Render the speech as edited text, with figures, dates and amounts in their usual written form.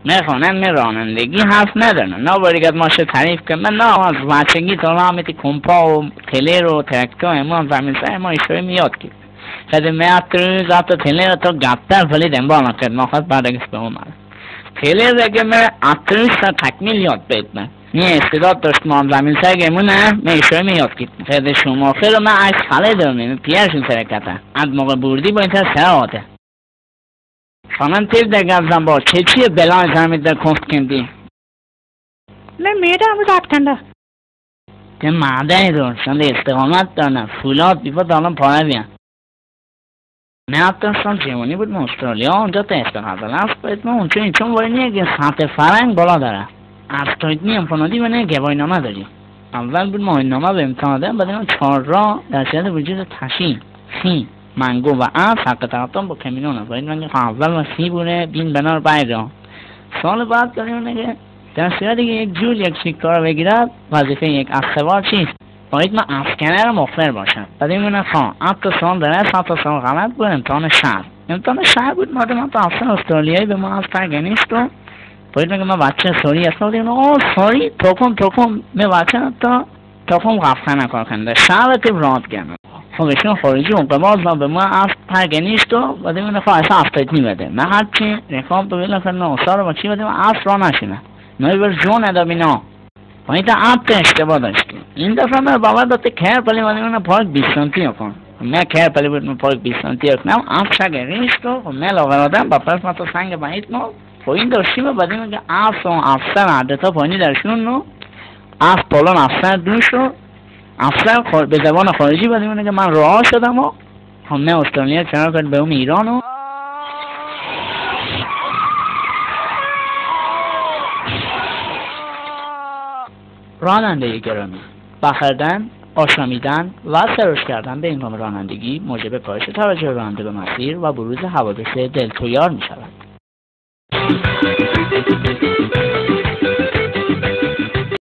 میخوانن رانندگی حرف ندارن. نه باید ماشه تعریف کنم. من نه از بچگی تا الان همیتی کمپا و تلر و ترکتا امون زمین سر ما ایشوری میاد کرد. خیلی میاد تو تلر تو گفتر ولی دنبال نکرد. ما خواست بعدگیش به اون مال. تلر دیگه من اتریش تا تکمیل یاد بیدم. نه استعداد داشت ما زمین سر گمونه میشوری میاد کرد. خیلی شما خیلی من از خاله دارم. پیرشون سرکته. از موقع بردی با این تا سر آده. خانم تیز دیگه ازم با چیه بلای زمین در کنست کندی؟ نه میدم رفتن ده که مادری رو شنده استقامت دارن فولاد بیفا دارن پاره بیان نه حتی جوانی بود من استرالیا اونجا تا استقامت است باید من اونچه چون وای نیه که سطح فرنگ بالا داره از توید نیم پنادی و نه گوای نامه داری اول بود ما این نامه به امتحان دارم بعد این 4 را در صورت وجود تشین سی منگو و حق تقطان با کمینونه باید من اول و سی بونه بین بنار باید را سال بعد داریم نگه در صورتی که یک جول یک سیکار بگیرد وظیفه یک افسوار چیست؟ باید من افکنر مخبر باشم بعد این مونه خواه تا سال درست تا سال غلط بود امتحان شهر بود مادم من تا افسر استرالیایی به ما از فرگنیست و باید میگه من بچه سوری هستم دیگه سوری توکم می بچه تا توکم غفته نکار کنده شهر تیب راد گرمه خودشون خارجی اون قباز به ما افت پرگنیست و بعد این مونه خواه اصلا افتاد میبده من هرچی رکاب ببینم که نوستا رو با چی بده من افت را نشینه نوی جون ادابینا وانی تا آپ اشتباه داشتی این دفعه من بابا داته کهر پلی وانی من پارک 20 سانتی کن من کهر پلی بود من پارک 20 سانتی کنم آپ شگه ریشت و من لاغرادم با پرس ما تو سنگ باید نو و این داشتیم و بعدی میگه آپ و افسر عدتا پایینی درشون نو آپ پولان افسر دوش و افسر به زبان خارجی بعدی میگه من راه شدم و همه استرالیا چرا کرد به اون ایران و راننده گرامی بخردن، آشامیدن و سرش کردن به هنگام رانندگی موجب کاهش توجه راننده به مسیر و بروز حوادث دلتویار می شود.